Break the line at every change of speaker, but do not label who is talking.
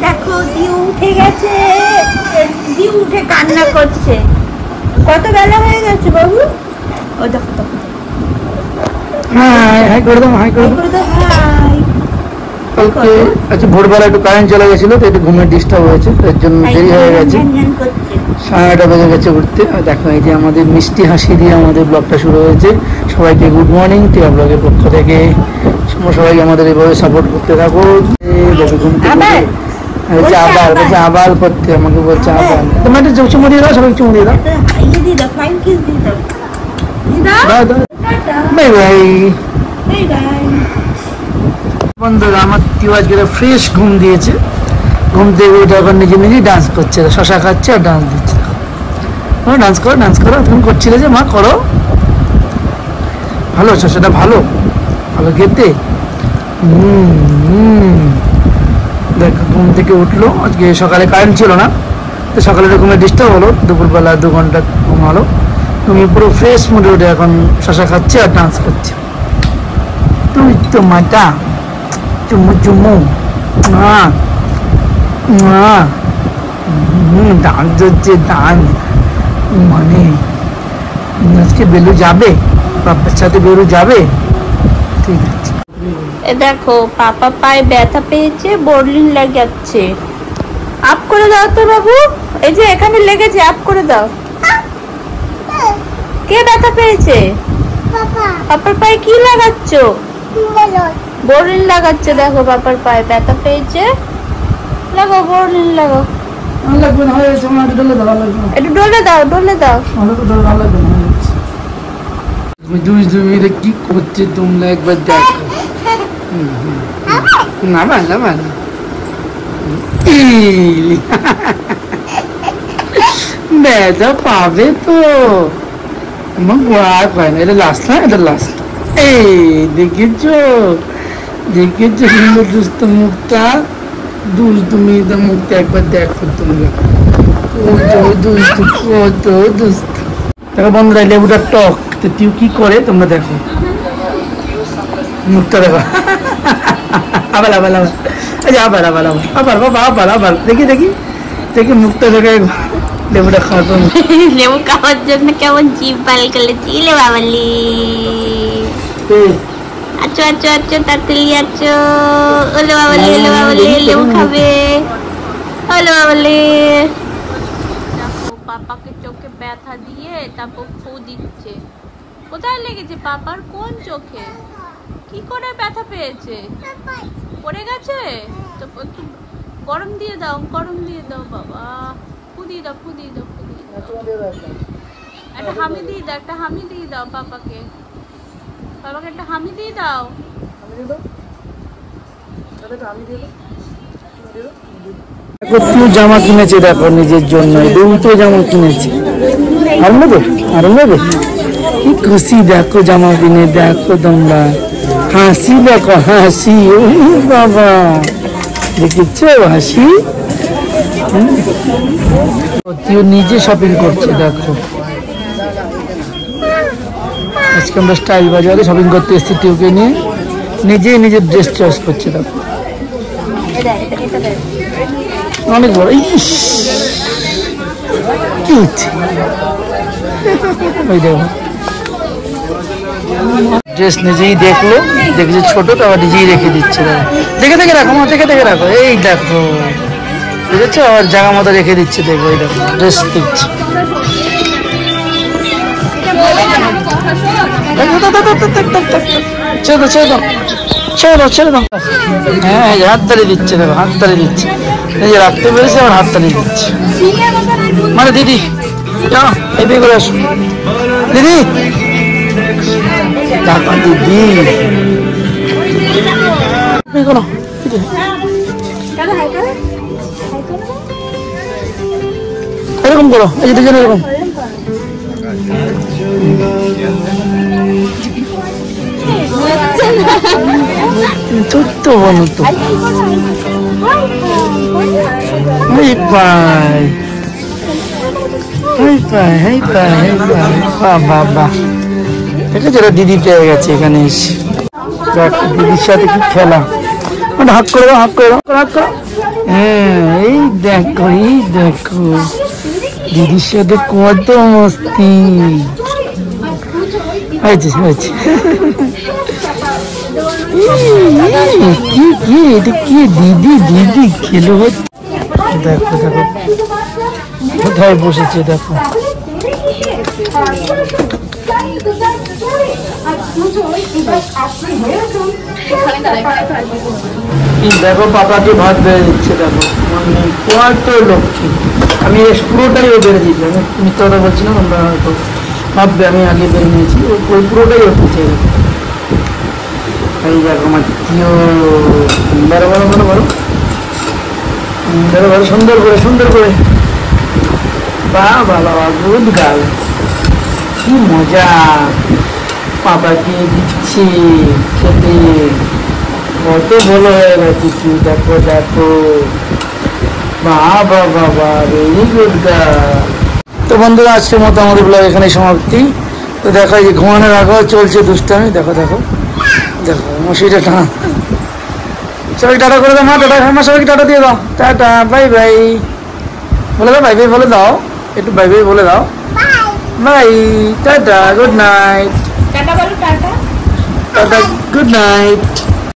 দেখো দিউ উঠে গেছে, দিউ উঠে কান্না করছে। কত বেলা হয়ে গেছে বাবু? ও দেখো দেখো,
হাই করে দাও, হাই করে দাও। কালকে আচ্ছা ভোরবেলা একটু কারেন্ট চলে গেছিল, তো একটু ঘুমের ডিস্টার্ব হয়েছে, এর জন্য দেরি হয়ে গেছে। 9:30 বেজে গেছে উঠতে। আর দেখো এই যে আমাদের মিষ্টি হাসি দিয়ে আমাদের ব্লগটা শুরু হয়েছে। সবাইকে গুড মর্নিং টিয়া ব্লগের পক্ষ থেকে। সবাই আমাদের এইভাবে সাপোর্ট করতে থাকো। ঘুম থেকে আবার করতে আমাকে বলছে আবার। তোমার একটা চুমু দিয়ে দাও, সবাই চুমু দিয়ে দাও। বাই বাই বন্ধুরা। আমার টিউ আজকে ফ্রেশ ঘুম দিয়েছে। ঘুম থেকে উঠে এখন নিজে নিজেই ডান্স করছে, শশা খাচ্ছে আর ডান্স দিচ্ছে। ডান্স করো, ডান্স করো। তুমি করছিলে যে মা করো। ভালো শশাটা, ভালো ভালো খেতে। দেখো ঘুম থেকে উঠলো। আজকে সকালে কারেন্ট ছিল না, তো সকালে ঘুমে ডিস্টার্ব হলো। দুপুরবেলা 2 ঘন্টা ঘুম হলো। তুমি পুরো ফ্রেশ মুডে উঠে এখন শশা খাচ্ছে আর ডান্স করছে। তুই তো মাটা চুমু চুমু ডান্স হচ্ছে, ডান্স। মানে আজকে বেলু যাবে, বাবার সাথে বেলু যাবে। ঠিক আছে।
দেখো পাপা পায়ে ব্যথা পেয়েছে, বোরলিন লাগাচ্ছে। আপ করে দাও তো বাবু, এই যে এখানে লেগেছে, আপ করে দাও। কে ব্যথা পেয়েছে? পাপার পায়ে কি লাগাচ্ছ? বোরলিন লাগাচ্ছে। দেখো পাপার পায়ে ব্যথা পেয়েছে, লাগাও বোরলিন লাগাও।
লাগবে না, হয়েছে আমার একটু ডলে দাও, লাগবে না।
একটু ডলে দাও, ডলে দাও।
আমার তো ডলে লাগবে না। তুমি কি করছে তোমরা একবার দেখো। না না না না, ব্যথা পাবে তো। আমার ভয় পায় না। এটা লাস্ট না, এটা লাস্ট। এই দেখেছো, দেখেছো সুন্দর দুষ্ট মুখটা, দুষ্টু মেয়েদের মুখটা একবার দেখো তোমরা। কত দুষ্ট। দেখো বন্ধুরা, লেবুটা টক, তো তুই কি করে তোমরা দেখো মুখটা দেখো। আবার আবার আবার, আবার আবার আবার আবার বাবা, আবার আবার দেখি দেখি দেখি মুখটা দেখে লেবুটা খাওয়াতো।
লেবু খাওয়ার জন্য কেমন জিভ বাল করেছি লে বাবালি। আচ্ছা আচ্ছা আচ্ছা, তাড়াতাড়ি আচ্ছা। ওলে বাবালি, ওলে বাবালি, লেবু খাবে। ওলে বাবালি। পাপাকে চোখে ব্যথা দিয়ে তারপর ফু দিচ্ছে। কোথায় লেগেছে পাপার? কোন চোখে? কি করে ব্যথা পেয়েছে? পড়ে গেছে তো, একটু গরম দিয়ে দাও, গরম দিয়ে দাও বাবা। ফু দিয়ে দাও, ফু দিয়ে দাও, ফু দিয়ে দাও। একটা হামি দিয়ে দাও, একটা হামি দিয়ে দাও পাপাকে। বাবাকে একটা হামি দিয়ে দাও।
জামা কিনেছে দেখো নিজের জন্য, দুটো জামা কিনেছে। আর নেবে, আর নেবে। কি খুশি দেখো জামা কিনে। দেখো তোমরা হাসি, দেখো হাসি। বাবা দেখেছো হাসি? নিজে শপিং করছে দেখো। আজকে আমরা স্টাইল বাজারে শপিং করতে এসেছি টিউকে নিয়ে। নিজেই নিজের ড্রেস চয়েস করছে দেখো। অনেক বড়। ওই দেখো ড্রেস নিজেই দেখলো, দেখেছে ছোট তো আবার নিজেই রেখে দিচ্ছে। দেখে দেখে রাখো মা, দেখে দেখে রাখো। এই দেখো দেখেছো, আবার জায়গা মতো রেখে দিচ্ছে। দেখো এই দেখো ড্রেস দিচ্ছে। ছেড়ে ছেড়ে দাও, ছেড়ে দাও, ছেড়ে দাও। হ্যাঁ হাততালি দিচ্ছে, দেখো হাততালি দিচ্ছে। এই যে রাখতে পেরেছে, আবার হাততালি দিচ্ছে। মানে দিদি যাও এদিকে করে আসো। দিদি টাকা দিদি করো, এরকম করো। এই যে দেখেন এরকম। ছোট্ট বলো তো। দিদি পেয়ে গেছে এখানে এসে। দিদির সাথে কি খেলা। হাত করে দাও, হাত করে দাও, হাত করো। হ্যাঁ এই দেখো দিদির সাথে কত মস্তি হয়েছে হয়েছে। কি এটা কি দিদি দিদি খেলো হচ্ছে। দেখো দেখো কোথায় বসেছে দেখো। দেখো পাপাকে ভাত বেড়ে দিচ্ছে দেখো, মানে কত লক্ষ্মী। আমি পুরোটাই ও বেড়ে দিয়েছি, আমি মিথ্যা কথা বলছি না, তোমরা হয়তো ভাববে আমি আগে বেড়ে নিয়েছি, ওই পুরোটাই ও খেয়েছে। এই দেখো আমার প্রিয়, বড় বড় বড় বড় বড় বড় সুন্দর করে সুন্দর করে। বাহ বাবা গুড গার্ল, কি মজা। পাপাকে দিচ্ছি খেতে, কত ভালো হয়ে গেছে কি। দেখো দেখো বাবা বাবা ভেরি গুড গার্ল। তো বন্ধুরা আজকের মতো আমাদের ব্লগ এখানে সমাপ্তি। তো দেখো এই যে ঘুমানোর আগেও চলছে দুষ্টামি। দেখো দেখো দেখো মশিটা টানা। সবাই টাটা করে দাও মা, টাটা মা, সবাইকে টাটা দিয়ে দাও, টাটা বাই বাই বলে দাও, বাই বাই বলে দাও, একটু বাই বাই বলে দাও, bye tata good night, tata good night.